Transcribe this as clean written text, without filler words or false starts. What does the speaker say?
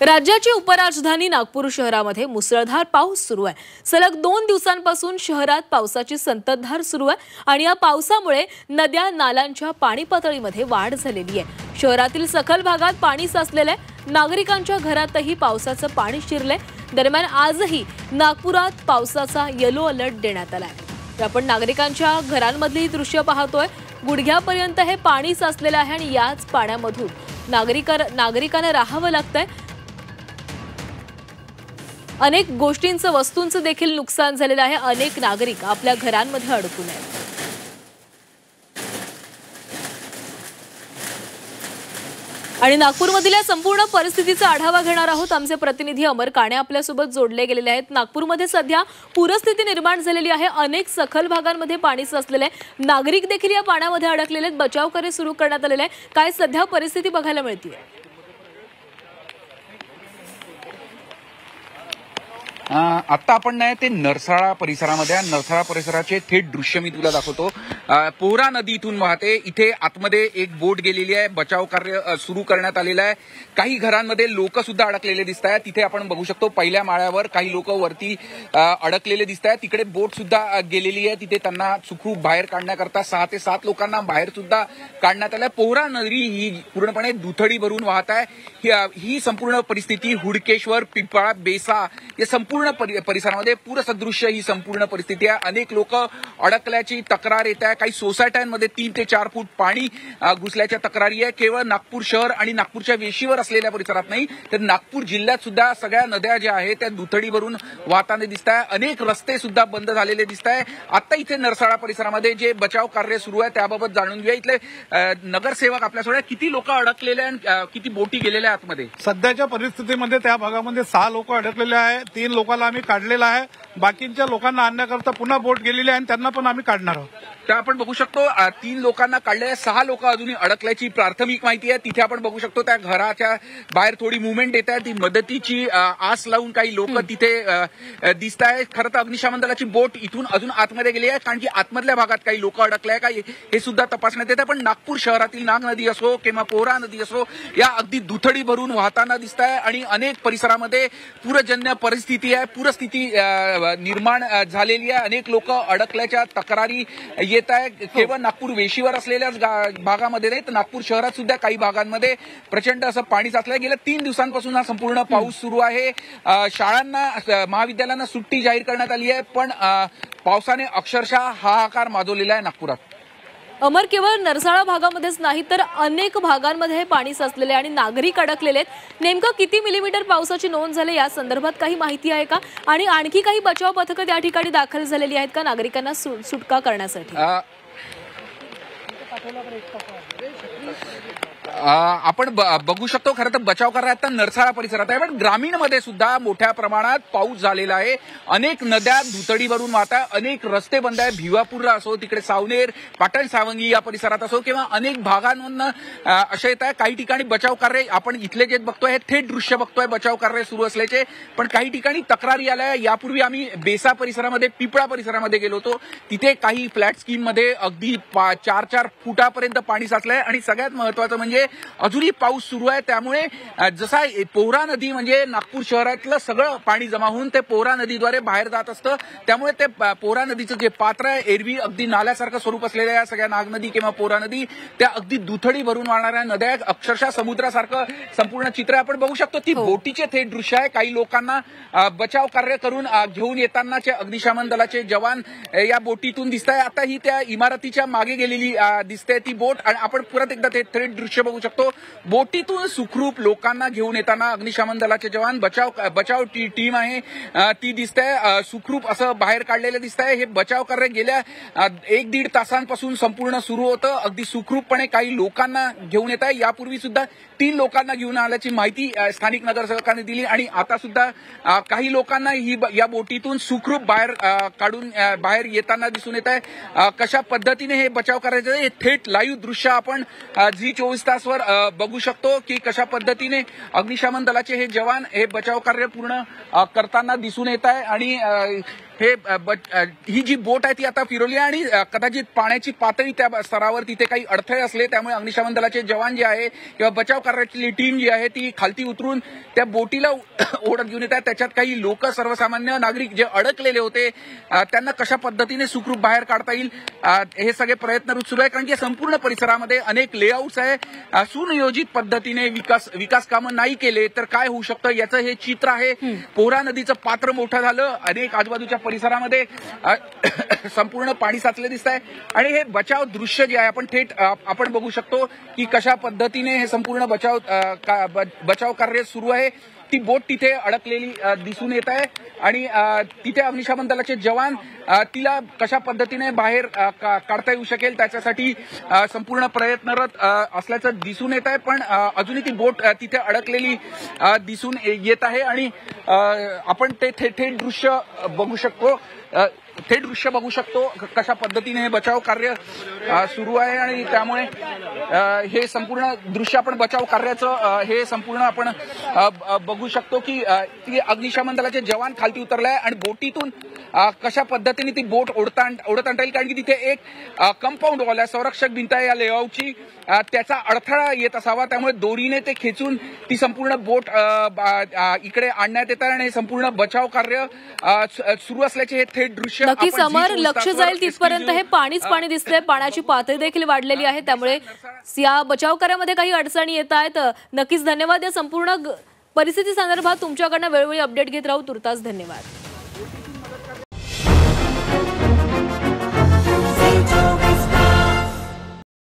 राज्याची उपराजधानी नागपूर शहरामध्ये मुसळधार पाऊस सुरू आहे। सलग 2 दिवसांपासून शहरात पावसाची संततधार सुरू आहे आणि या पावसामुळे नद्या नाल्यांच्या पाणी पातळीमध्ये वाढ झालेली आहे। शहरातील सखल भागात पाणी साचलेले आहे। नागरिकांच्या घरातही पावसाचं पाणी शिरले। दरम्यान आजही नागपुरात पावसाचा येलो अलर्ट देण्यात आला आहे। आपण नागरिकांच्या घरांमधली दृश्य पाहतोय। गुडघ्यापर्यंत हे पाणी साचलेलं आहे आणि याच पाण्यामधून नागरिकांना राहावं लागतंय। अनेक गोष्टींचं वस्तूंचं देखील नुकसान झालेलं आहे। अनेक नागरिक आपल्या घरांमध्ये अडकून आहेत। आणि नागपूरमधील संपूर्ण परिस्थितीचा आढावा घेणार आहोत। आमचे प्रतिनिधी अमर काणे आपल्यासोबत जोडले गेलेले आहेत। नागपूरमध्ये सध्या पूरस्थिती निर्माण झालेली आहे। अनेक सखल भागांमध्ये पाणी साचलेले आहे। नागरिक देखील या पाण्यामध्ये अडकलेले आहेत। बचाव कार्य सुरू करण्यात आलेले आहे। काय सध्या परिस्थिती बघायला मिळते? आता आपण नाही ते नरसाळा परिसरामध्ये नरसाळा परिसराचे थेट दृश्य मी तुला दाखवतो। पोहरा नदी इथून वाहते। इथे आतमध्ये एक बोट गेलेली आहे। बचाव कार्य सुरू करण्यात आलेलं आहे। काही घरांमध्ये लोक सुद्धा अडकलेले दिसत आहेत। तिथे आपण बघू शकतो पहिल्या माळ्यावर काही लोक वरती अडकलेले दिसत आहेत। तिकडे बोट सुद्धा गेलेली आहे। तिथे त्यांना सुखरूप बाहेर काढण्याकरता 6 ते 7 लोकांना बाहेर सुद्धा काढण्यात आलं। पोहरा नदी ही पूर्णपणे दुथडी भरून वाहत आहे। ही संपूर्ण परिस्थिती हुडकेश्वर, पिंपळा, बेसा या संपूर्ण परिसरामध्ये पूरसदृश्य ही संपूर्ण परिस्थिती आहे। अनेक लोक अडकल्याची तक्रार येत आहे। काही सोसायट्यांमध्ये 3 ते 4 फूट पाणी घुसल्याच्या तक्रारी आहे। केवळ नागपूर शहर आणि नागपूरच्या वेशीवर असलेल्या परिसरात नाही तर नागपूर जिल्ह्यात सुद्धा सगळ्या नद्या ज्या आहेत त्या दुथडी भरून वाहताना दिसत आहे। अनेक रस्ते सुद्धा बंद झालेले दिसत आहे। आता इथे नरसाळा परिसरामध्ये जे बचाव कार्य सुरू आहे त्याबाबत जाणून घेऊया। इथले नगरसेवक आपल्यासोबत किती लोक अडकलेले आणि किती बोटी गेलेल्या आतमध्ये? सध्याच्या परिस्थितीमध्ये त्या भागामध्ये 6 लोक अडकलेले आहे। 3 लोकांना आम्ही काढलेला आहे। बाकीच्या लोकांना आणण्याकरता पुन्हा बोट गेलेली आहे आणि त्यांना पण आम्ही काढणार आहोत। तर आपण बघू शकतो 3 लोकांना काढले, 6 लोक अजूनही अडकल्याची प्राथमिक माहिती आहे। तिथे आपण बघू शकतो त्या घराच्या बाहेर थोडी मुवमेंट येत आहे। ती मदतीची आस लावून काही लोक तिथे दिसत आहेत। खरं तर अग्निशमन दलाची बोट इथून अजून आतमध्ये गेली आहे कारण की आतमधल्या भागात काही लोक अडकले आहे का हे सुद्धा तपासण्यात येत आहे। पण नागपूर शहरातील नाग नदी असो किंवा पोहरा नदी असो या अगदी दुथडी भरून वाहताना दिसत आहे आणि अनेक परिसरामध्ये पूरजन्य परिस्थिती आहे। पूरस्थिती निर्माण झालेली आहे। अनेक लोक अडकल्याच्या तक्रारी येत आहे। केवळ नागपूर वेशीवर असलेल्या भागामध्ये नाही तर नागपूर शहरात सुद्धा काही भागांमध्ये प्रचंड असं पाणी साचलंय। गेल्या 3 दिवसांपासून हा संपूर्ण पाऊस सुरू आहे। शाळांना, महाविद्यालयांना सुट्टी जाहीर करण्यात आली आहे पण पावसाने अक्षरशः हाहाकार माजवलेला आहे नागपुरात। अमर, केवळ नरसाळा भागामध्येच नाही तर अनेक भागांमध्ये हे पाणी साचलेले आणि नागरिक अडकलेले आहेत। नेमकं किती मिलीमीटर पावसाची नोंद झाली या संदर्भात काही माहिती आहे का? आणि आणखी काही बचाव पथकं त्या ठिकाणी दाखल झालेली आहेत का नागरिकांना सुटका करण्यासाठी? आपण बघू शकतो खरं तर बचाव कार्य आता नरसाळा परिसरात आहे पण ग्रामीणमध्ये सुद्धा मोठ्या प्रमाणात पाऊस झालेला आहे। अनेक नद्या दुथडी भरून वाहतात। अनेक रस्ते बंद आहे। भिवापूरला असो, तिकडे सावनेर, पाटण सावंगी या परिसरात असो किंवा अनेक भागांमधून असे येत आहे। काही ठिकाणी बचाव कार्य आपण इथले जे बघतोय हे थेट दृश्य बघतोय बचाव कार्य सुरू असल्याचे। पण काही ठिकाणी तक्रारी आल्या। यापूर्वी आम्ही बेसा परिसरामध्ये, पिंपळा परिसरामध्ये गेलो होतो। तिथे काही फ्लॅट स्कीम मध्ये अगदी 4-4 फुटापर्यंत पाणी साचलंय आणि सगळ्यात महत्वाचं म्हणजे अजूनही पाऊस सुरू आहे। त्यामुळे जसा पोहरा नदी म्हणजे नागपूर शहरातलं सगळं पाणी जमा होऊन ते पोहरा नदीद्वारे बाहेर जात असतं। त्यामुळे ते पोहरा नदीचं जे पात्र आहे एरवी अगदी नाल्यासारखं स्वरूप असलेल्या या सगळ्या नाग नदी किंवा पोहरा नदी त्या अगदी दुथडी भरून वाहणाऱ्या नद्या अक्षरशः समुद्रासारखं संपूर्ण चित्र आपण बघू शकतो। ती बोटीचे थेट दृश्य आहे। काही लोकांना बचाव कार्य करून घेऊन येतानाचे अग्निशमन दलाचे जवान या बोटीतून दिसत आहे। आता ही त्या इमारतीच्या मागे गेलेली दिसते ती बोट आणि आपण परत एकदा ते थेट दृश्य बघू शकतो। बोटीतून सुखरूप लोकांना घेऊन येताना अग्निशमन दलाचे जवान, बचाव टीम आहे ती दिसते सुखरूप असं बाहेर काढलेलं दिसत आहे। हे बचाव कार्य गेल्या 1-1.5 तासांपासून संपूर्ण सुरू होतं। अगदी सुखरूपपणे काही लोकांना घेऊन येत आहे। यापूर्वी सुद्धा 3 लोकांना घेऊन आल्याची माहिती स्थानिक नगरसेवकांनी दिली आणि आता सुद्धा काही लोकांना या बोटीतून सुखरूप बाहेर येताना दिसून येत आहे। कशा पद्धतीने हे बचाव करायचं हे थेट लाईव्ह दृश्य आपण झी24 तासवर बघू शकतो की कशा पद्धतीने अग्निशमन दलाचे हे जवान हे बचाव कार्य पूर्ण करताना दिसून येत आहे। आणि ही जी बोट आहे ती आता फिरवली आणि कदाचित पाण्याची पातळी त्या स्तरावर तिथे काही अडथळे असले त्यामुळे अग्निशमन दलाचे जवान जे आहे किंवा बचाव कार्याची टीम जी आहे ती खालती उतरून त्या बोटीला ओढत घेऊन येत आहेत. त्याच्यात काही लोक, सर्वसामान्य नागरिक जे अडकलेले होते त्यांना कशा पद्धतीने सुखरूप बाहेर काढता येईल हे सगळे प्रयत्न सुरू आहे. कारण की संपूर्ण परिसरामध्ये अनेक लेआउट्स आहे. सुनियोजित पद्धतीने विकास कामं नाही केले तर काय होऊ शकतं याचं हे चित्र आहे. पोहरा नदीचं पात्र मोठं झालं, अनेक आजूबाजूच्या परिसरामध्ये संपूर्ण पाणी साचले दिसत आहे आणि हे बचाव दृश्य जे आहे आपण बघू शकतो की कशा पद्धतीने हे संपूर्ण बचाव कार्य सुरू आहे. ती बोट तिथे अडकलेली दिसून येत आहे आणि तिथे अग्निशमन दलाचे जवान तिला कशा पद्धतीने बाहेर काढता येऊ शकेल त्याच्यासाठी संपूर्ण प्रयत्नरत असल्याचं दिसून येत आहे. पण अजूनही ती बोट तिथे अडकलेली दिसून येत आहे आणि आपण ते थेट दृश्य बघू शकतो कशा पद्धतीने हे बचाव कार्य सुरू आहे आणि त्यामुळे हे संपूर्ण दृश्य आपण बचाव कार्याचं हे संपूर्ण आपण बघू शकतो की ती अग्निशमन दलाचे जवान खालती उतरले आहे आणि बोटीतून कशा पद्धतीने ती बोट ओढता आणता येईल. कारण की तिथे एक कंपाऊंड वॉल आहे, संरक्षक भिंत आहे या लेआउटची, त्याचा अडथळा येत असावा त्यामुळे दोरीने ते खेचून ती संपूर्ण बोट इकडे आणण्यात येत आहे आणि संपूर्ण बचाव कार्य सुरू असल्याचे हे थेट दृश्य नक्कीच समोर लक्ष जाईल तिथपर्यंत हे पाणीच पाणी दिसतंय. पाण्याची पातळी देखील वाढलेली आहे त्यामुळे या बचाव कार्यामध्ये काही अडचणी येत आहेत. नक्कीच धन्यवाद. या संपूर्ण परिस्थिती संदर्भात तुमच्याकडनं वेळोवेळी अपडेट घेत राहू. तुर्तास धन्यवाद.